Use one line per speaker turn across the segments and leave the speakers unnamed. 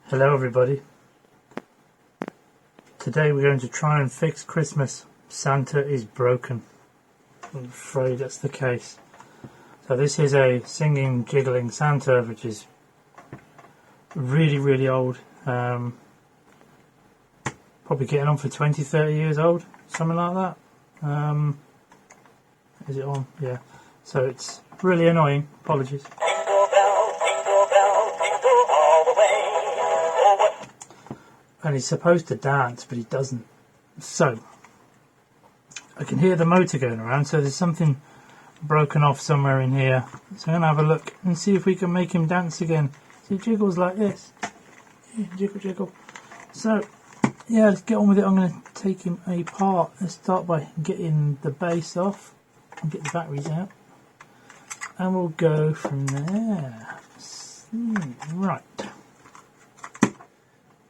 Hello everybody. Today we're going to try and fix Christmas. Santa is broken. I'm afraid that's the case. So this is a singing, jiggling Santa, which is really old. Probably getting on for 20-30 years old, something like that. Is it on? Yeah. So it's really annoying. Apologies.
Jingle bell, jingle all the way. Oh, what?
And he's supposed to dance, but he doesn't. So I can hear the motor going around, so there's something broken off somewhere in here. So I'm going to have a look and see if we can make him dance again. See, he jiggles like this. Yeah, jiggle, jiggle. So, yeah, let's get on with it. I'm going to take him apart. Let's start by getting the base off and get the batteries out. And we'll go from there. Right.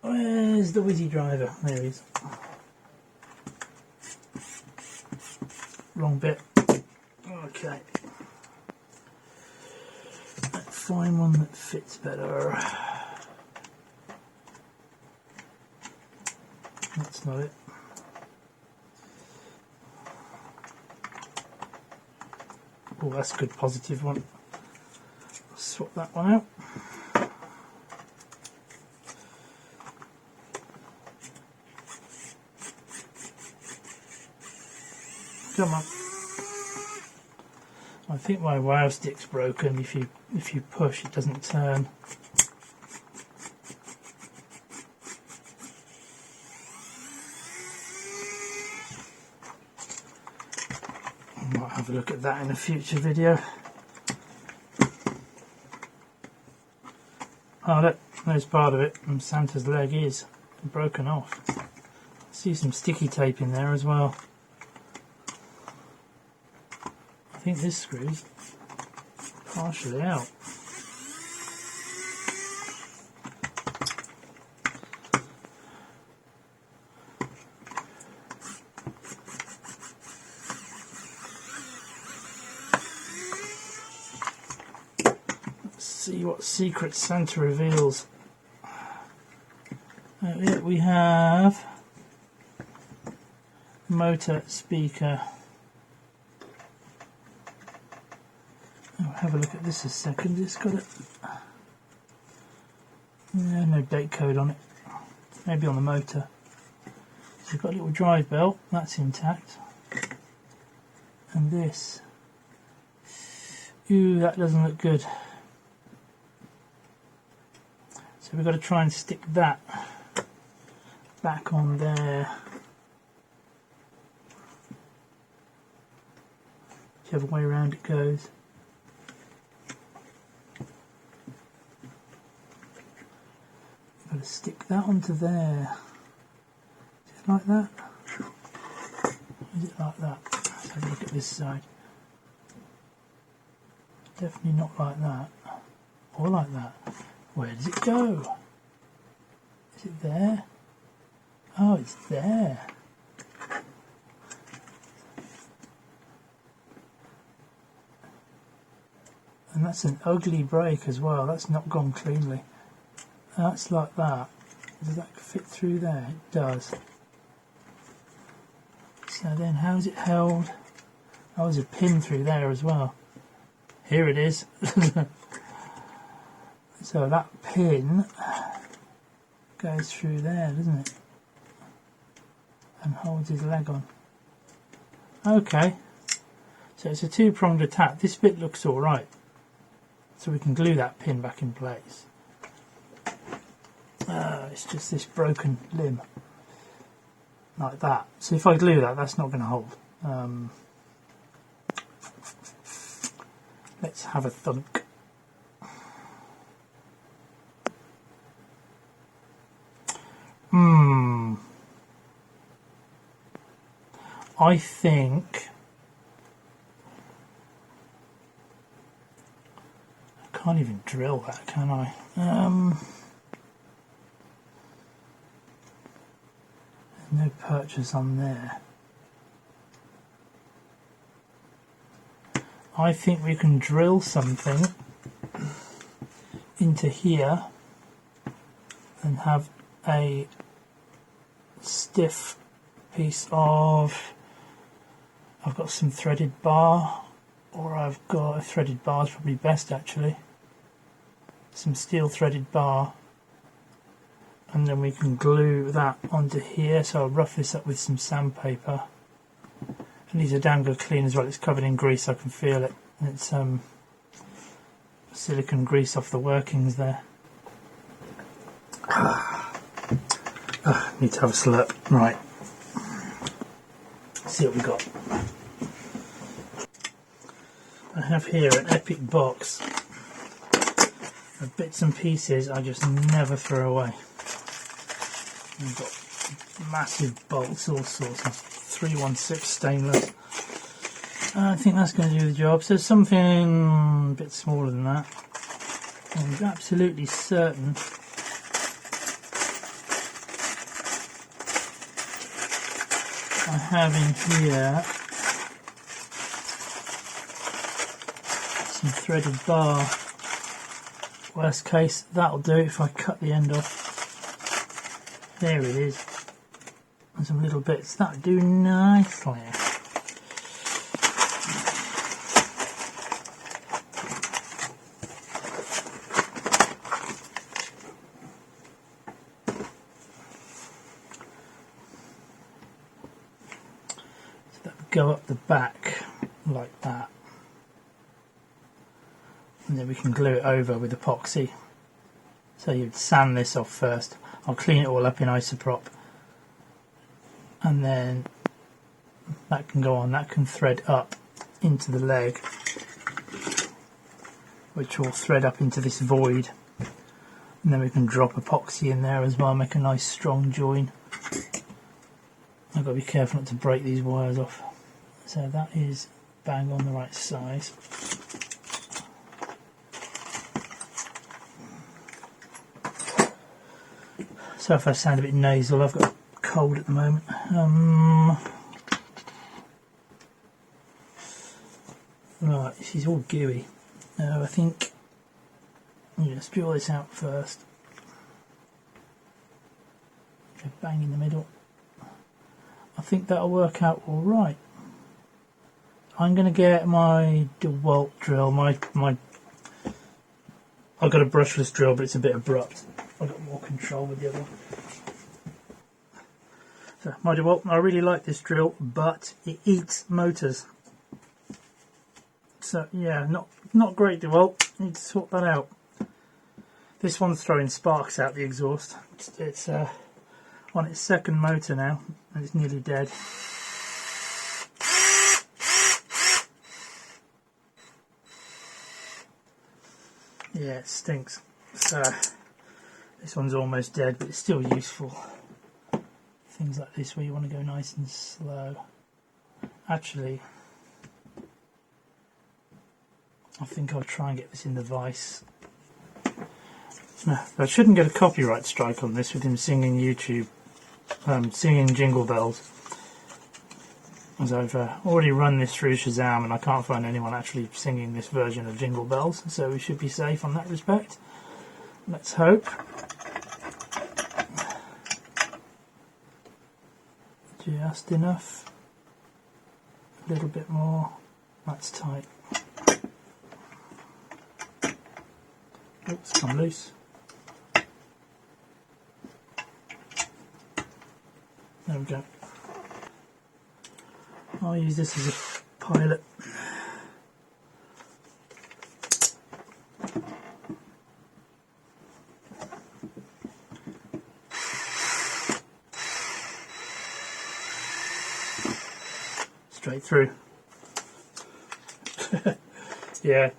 Where's the whizzy driver? There he is. Wrong bit. Okay. Let's find one that fits better. That's not it. Oh, that's a good positive one. I'll swap that one out. Come on. I think my wow stick's broken. If you push, it doesn't turn. I might have a look at that in a future video. Oh look, there's part of it, and Santa's leg is broken off. I see some sticky tape in there as well. I think this screw's partially out. Let's see what secret Santa reveals. Here we have motor, speaker. Have a look at this a second. It's got it. Yeah, no date code on it. Maybe on the motor. So you've got a little drive belt. That's intact. And this. Ooh, that doesn't look good. So we've got to try and stick that back on there. Whichever way around it goes. Got to stick that onto there. Is it like that? Is it like that? Let's have a look at this side. Definitely not like that. Or like that. Where does it go? Is it there? Oh, it's there. And that's an ugly break as well. That's not gone cleanly. That's like that. Does that fit through there? It does. So then how's it held? Oh, there's a pin through there as well. Here it is. So that pin goes through there, doesn't it? And holds his leg on. Okay. So it's a two-pronged attack. This bit looks alright. So we can glue that pin back in place. It's just this broken limb. Like that. So if I glue that, that's not going to hold. Let's have a thunk. I think I can't even drill that, can I? No purchase on there. I think we can drill something into here and have a stiff piece of, I've got some threaded bar, or I've got a threaded bar is probably best actually, some steel threaded bar, and then we can glue that onto here. So I'll rough this up with some sandpaper, and these are damn good clean as well. It's covered in grease, I can feel it, and it's silicone grease off the workings there. Need to have a slurp. Right, let's see what we got. I have here an epic box of bits and pieces I just never throw away. We've got massive bolts, all sorts of 316 stainless. I think that's going to do the job. So something a bit smaller than that. I'm absolutely certain I have in here some threaded bar. Worst case, that'll do if I cut the end off. There it is. And some little bits. That'll do nicely. So that would go up the back like that. And then we can glue it over with epoxy. So you'd sand this off first. I'll clean it all up in isopropyl, and then that can go on. That can thread up into the leg, which will thread up into this void, and then we can drop epoxy in there as well, make a nice strong join. I've got to be careful not to break these wires off. So that is bang on the right size. So if I sound a bit nasal, I've got a cold at the moment. Right, this is all gooey. I think let's draw this out first. Go bang in the middle. I think that'll work out all right. I'm going to get my DeWalt drill. I've got a brushless drill, but it's a bit abrupt. I've got more control with the other one. So my DeWalt, I really like this drill, but it eats motors. So yeah, not great DeWalt. Need to sort that out. This one's throwing sparks out the exhaust. It's on its second motor now, and it's nearly dead. Yeah, it stinks. So this one's almost dead, but it's still useful. Things like this where you want to go nice and slow. Actually, I think I'll try and get this in the vise. No, I shouldn't get a copyright strike on this with him singing singing Jingle Bells. As I've already run this through Shazam and I can't find anyone actually singing this version of Jingle Bells, so we should be safe on that respect. Let's hope. Just enough. A little bit more. That's tight. Oops, come loose. There we go. I'll use this as a pilot. Straight through. Yeah,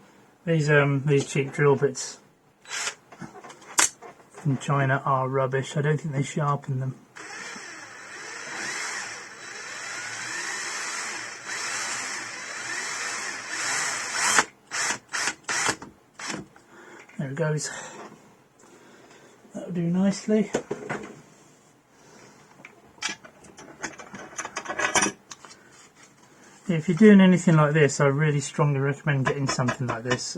these cheap drill bits from China are rubbish. I don't think they sharpen them. There it goes. That'll do nicely. If you're doing anything like this, I really strongly recommend getting something like this.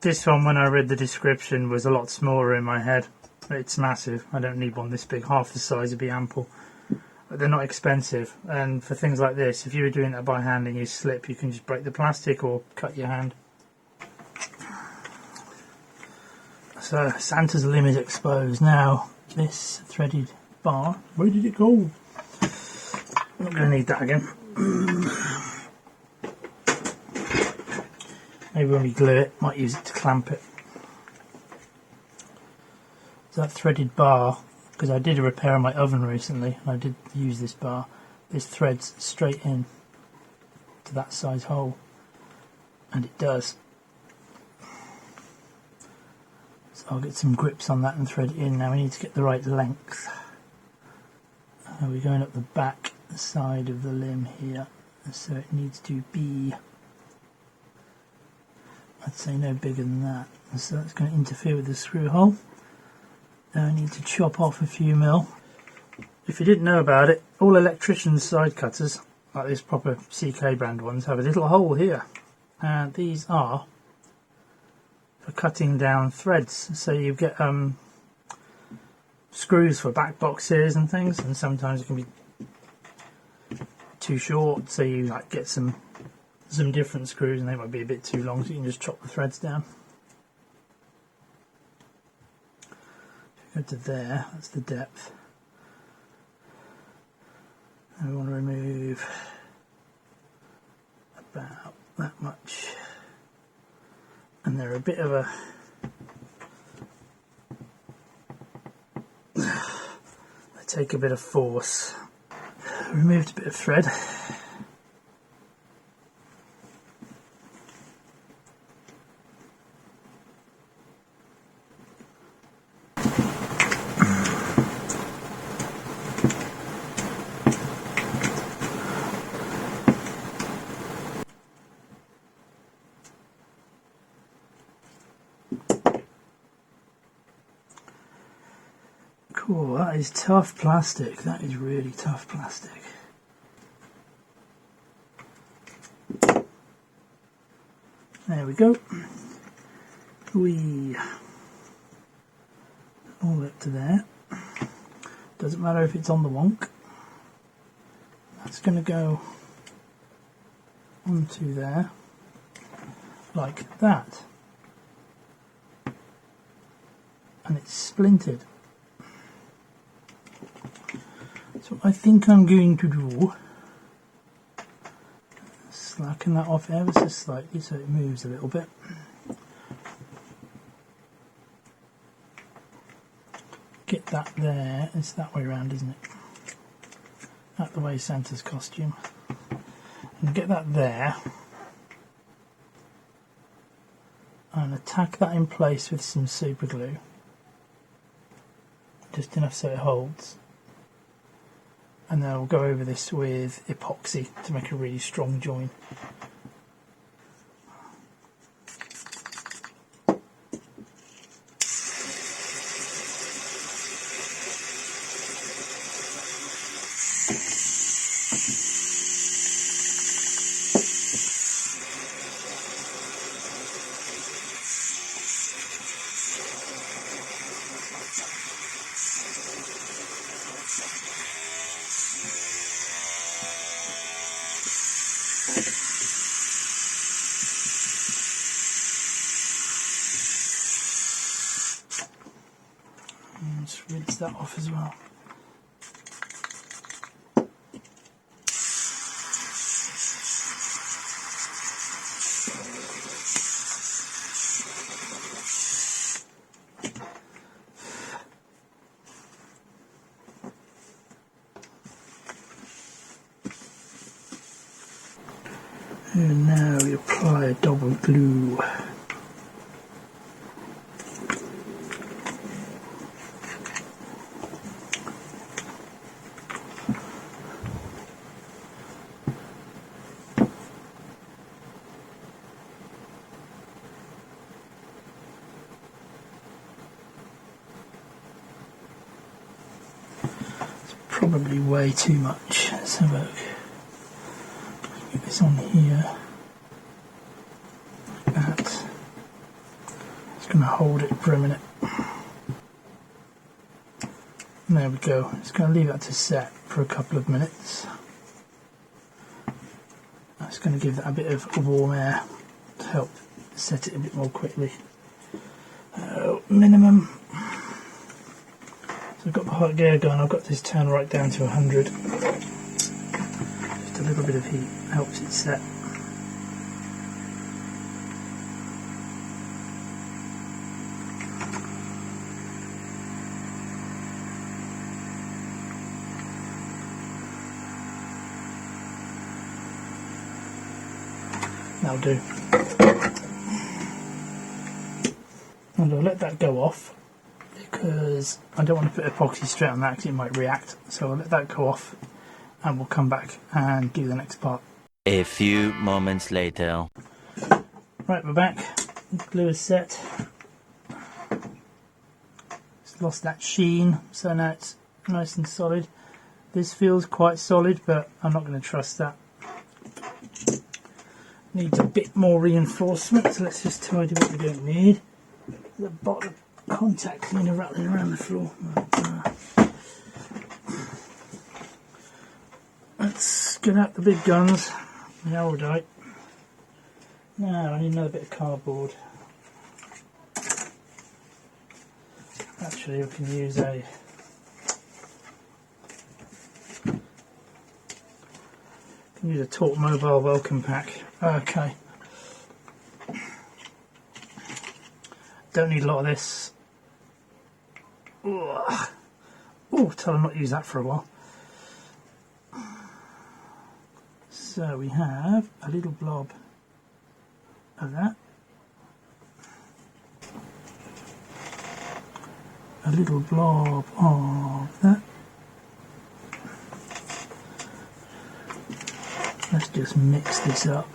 This one, when I read the description, was a lot smaller in my head. It's massive. I don't need one this big. Half the size would be ample. But they're not expensive. And for things like this, if you were doing that by hand and you slip, you can just break the plastic or cut your hand. So Santa's limb is exposed. Now, this threaded bar, where did it go? I'm not going to need that again. Maybe when we glue it, might use it to clamp it. So that threaded bar, because I did a repair on my oven recently, and I did use this bar, this threads straight in to that size hole, and it does. So I'll get some grips on that and thread it in. Now we need to get the right length. We're going up the back side of the limb here, so it needs to be, I'd say, no bigger than that. So that's going to interfere with the screw hole. Now I need to chop off a few mil. If you didn't know about it, all electricians' side cutters, like this proper CK brand ones, have a little hole here. And these are for cutting down threads. So you get screws for back boxes and things, and sometimes it can be too short, so you like get some different screws and they might be a bit too long, so you can just chop the threads down. Go to there, that's the depth. And we want to remove about that much. And they're a bit of a, they take a bit of force. Removed a bit of thread. Cool, that is tough plastic. That is really tough plastic. There we go. All up to there. Doesn't matter if it's on the wonk. That's going to go onto there, like that. And it's splintered. So I think I'm going to do, slacken that off ever so slightly so it moves a little bit. Get that there, it's that way around, isn't it? Out the way Santa's costume. And get that there. And attack that in place with some super glue. Just enough so it holds. And then we'll go over this with epoxy to make a really strong join. Just rinse that off as well. And now we apply double glue. Probably way too much. Let's have a look. Get this on here, like that. going to hold it for a minute. There we go. Just going to leave that to set for a couple of minutes. That's going to give that a bit of warm air to help set it a bit more quickly. Minimum. So I've got the hot gear going. I've got this turned right down to 100. Just a little bit of heat helps it set. That'll do. And I'll let that go off because I don't want to put epoxy straight on that because it might react. So I'll let that go off and we'll come back and do the next part.
A few moments later.
Right, we're back. The glue is set. It's lost that sheen, so now it's nice and solid. This feels quite solid, but I'm not going to trust that. Needs a bit more reinforcement, so let's just tidy what we don't need. The bottom contact cleaner rattling around the floor. Let's get out the big guns, the Aldite. Now I need another bit of cardboard. Actually, we can use a Torque Mobile welcome pack. Okay. Don't need a lot of this. Oh, tell them not to use that for a while. So we have a little blob of that. A little blob of that. Let's just mix this up.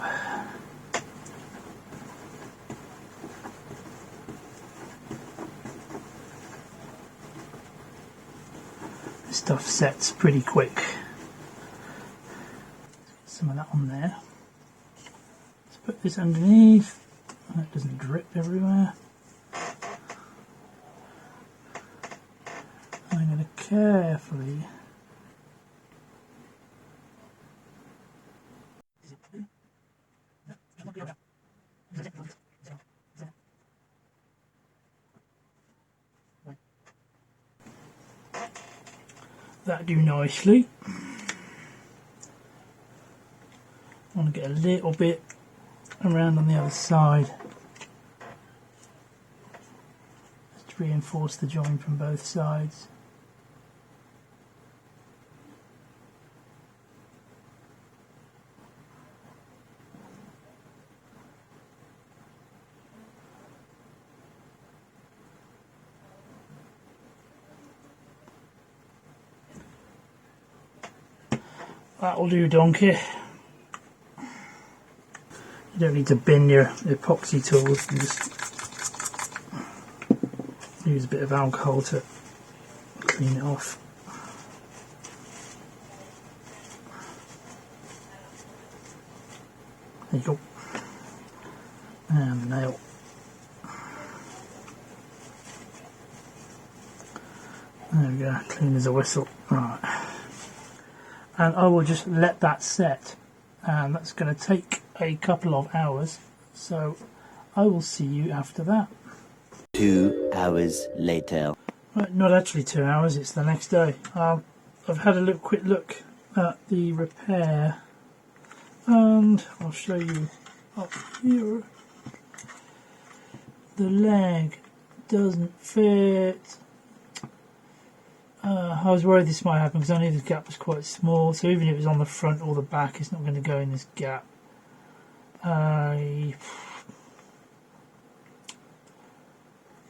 This stuff sets pretty quick. Some of that on there. Let's put this underneath. That doesn't drip everywhere. I'm going to carefully that do nicely. I want to get a little bit around on the other side just to reinforce the joint from both sides. That'll do, donkey. You don't need to bin your epoxy tools, you just use a bit of alcohol to clean it off. There you go. And the nail. There we go, clean as a whistle. Right. And I will just let that set, and that's going to take a couple of hours, so I will see you after that.
2 hours later.
Right, not actually 2 hours, it's the next day. I've had a quick look at the repair, and I'll show you up here. The leg doesn't fit. I was worried this might happen because I knew the gap was quite small, so even if it was on the front or the back, it's not going to go in this gap.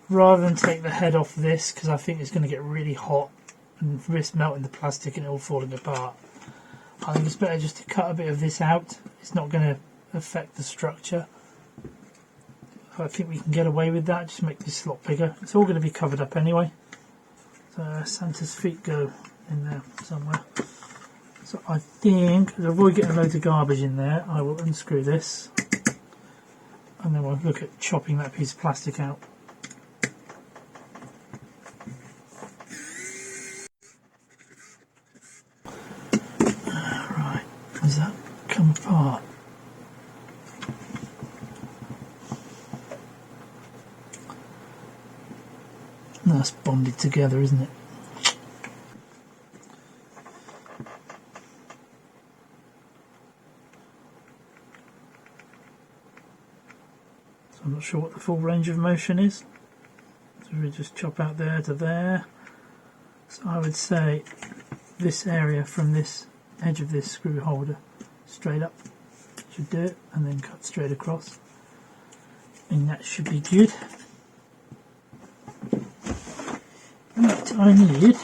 Rather than take the head off this, because I think it's going to get really hot and risk melting the plastic and it all falling apart, I think it's better just to cut a bit of this out. It's not going to affect the structure. I think we can get away with that, just make this a lot bigger. It's all going to be covered up anyway. Santa's feet go in there somewhere. So I think, to avoid getting loads of garbage in there, I will unscrew this and then we'll look at chopping that piece of plastic out. Nice bonded together, isn't it? So I'm not sure what the full range of motion is. So we just chop out there to there. So I would say this area from this edge of this screw holder straight up should do it, and then cut straight across, and that should be good. Right, I need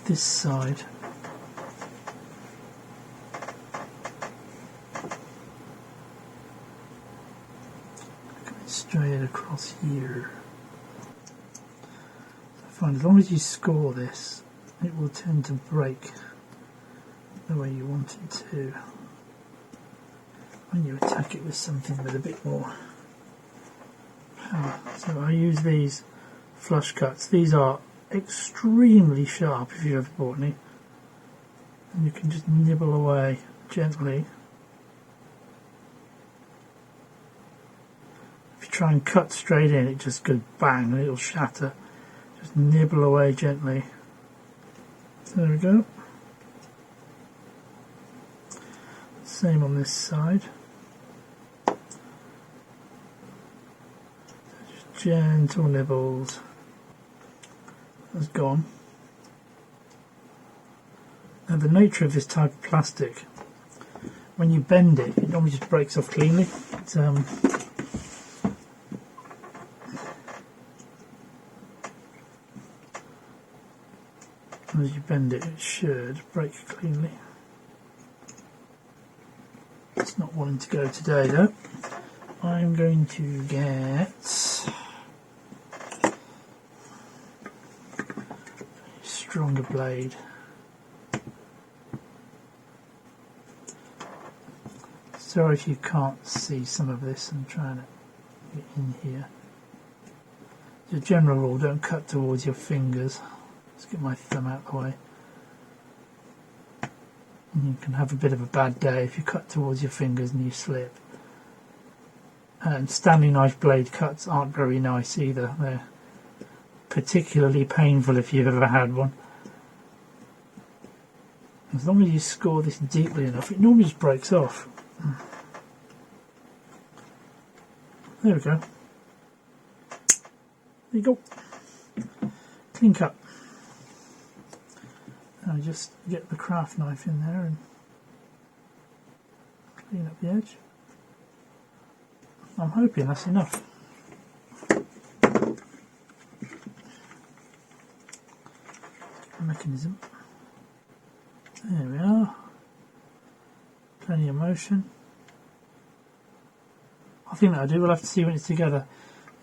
this side. Straight across here. I find as long as you score this, it will tend to break the way you want it to when you attack it with something with a bit more power. So I use these flush cuts. These are extremely sharp if you ever bought any, and you can just nibble away gently. Try and cut straight in, it just goes bang and it'll shatter. Just nibble away gently. So there we go. Same on this side. Just gentle nibbles. That's gone. Now the nature of this type of plastic, when you bend it, it normally just breaks off cleanly. It's, as you bend it, it should break cleanly. It's not wanting to go today though. I'm going to get a stronger blade. Sorry if you can't see some of this. I'm trying to get in here. As a general rule, don't cut towards your fingers. Let's get my thumb out of the way. And you can have a bit of a bad day if you cut towards your fingers and you slip. And Stanley knife blade cuts aren't very nice either. They're particularly painful if you've ever had one. As long as you score this deeply enough, it normally just breaks off. There we go. There you go. Clean cut. Now just get the craft knife in there and clean up the edge. I'm hoping that's enough. Mechanism. There we are. Plenty of motion. I think that'll do. We'll have to see when it's together.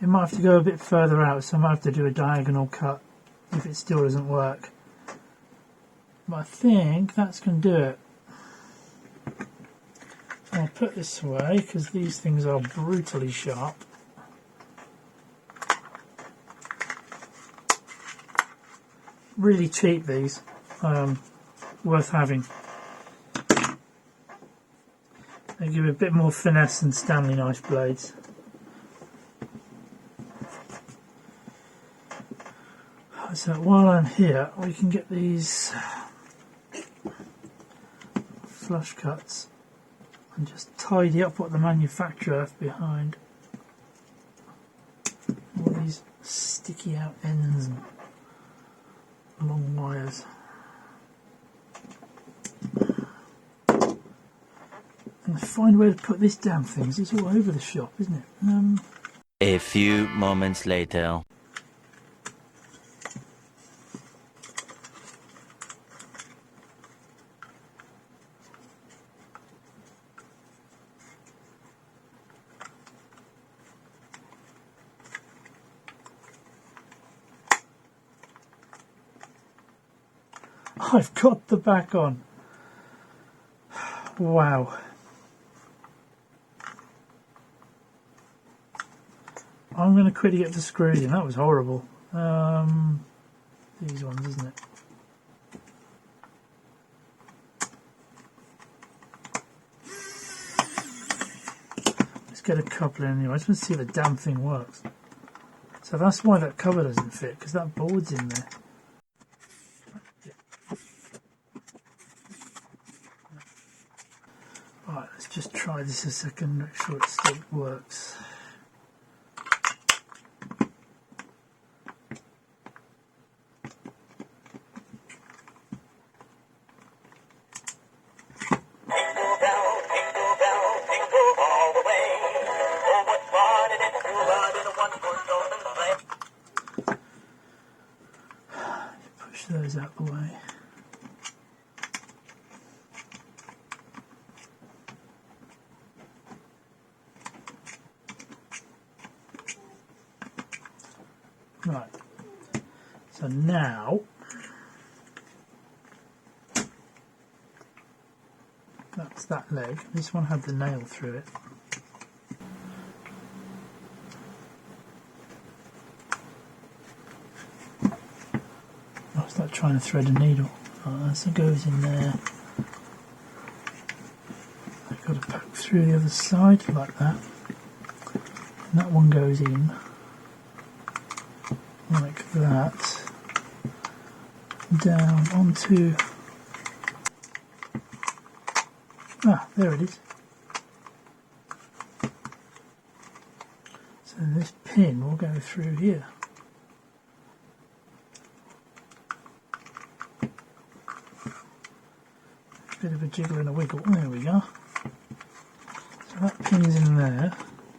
It might have to go a bit further out, so I might have to do a diagonal cut if it still doesn't work. But I think that's going to do it. I'll put this away because these things are brutally sharp. Really cheap, these. Worth having. They give a bit more finesse than Stanley knife blades. So while I'm here, we can get these flush cuts and just tidy up what the manufacturer left behind. All these sticky out ends and long wires. And find a way to put this damn thing. It's all over the shop, isn't it?
A few moments later.
I've got the back on. Wow. I'm going to quickly get the screws in. That was horrible. These ones, isn't it? get a couple in anyway. I just want to see if the damn thing works. So that's why that cover doesn't fit, because that board's in there. Right, let's just try this a second, make sure it still works. Push those out the way. Right, so now that's that leg. This one had the nail through it. I'll start trying to thread a needle. Right, so it goes in there. I've got to poke through the other side like that. And that one goes in. Like that, down onto, there it is. So this pin will go through here. Bit of a jiggle and a wiggle, there we go. So that pin's in there,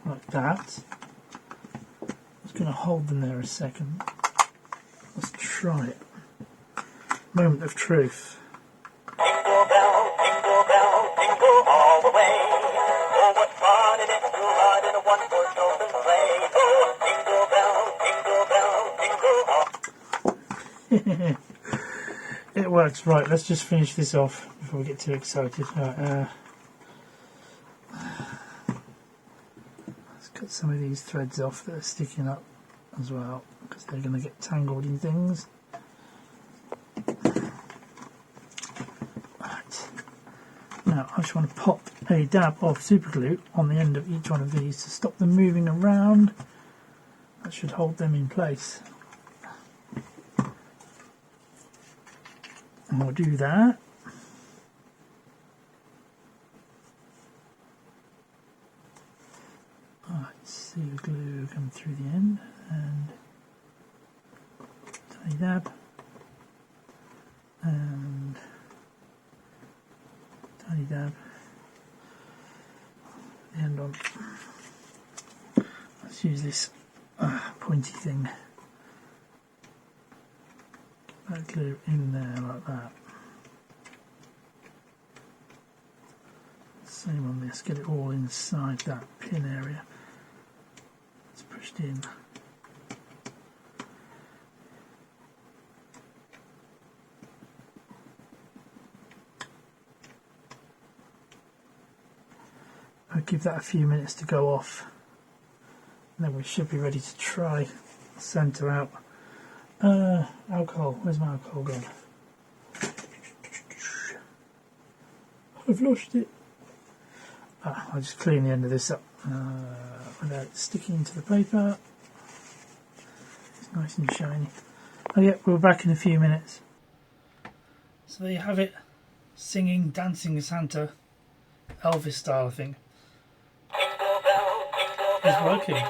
like that. Going to hold them there a second. Let's try it. Moment of truth.
Jingle bell, jingle all the way. Oh, what fun it is to ride in a one-horse open sleigh. Oh, jingle bell, jingle all.
It works. Right, let's just finish this off before we get too excited. Right, let's cut some of these threads off that are sticking up as well, because they're going to get tangled in things. Right. Now I just want to pop a dab of super glue on the end of each one of these to stop them moving around. That should hold them in place. And we'll do that. Super glue come through the end and tiny dab and tiny dab. The end on. Let's use this pointy thing. Get that glue in there like that. Same on this. Get it all inside that pin area. Pushed in. I'll give that a few minutes to go off, and then we should be ready to try centre out. Alcohol, where's my alcohol gone? I've lost it. I'll just clean the end of this up without sticking to the paper. It's nice and shiny. Oh yeah, we're back in a few minutes. So there you have it. Singing, dancing Santa. Elvis style, I think. It's working.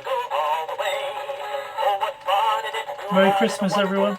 Merry Christmas, everyone.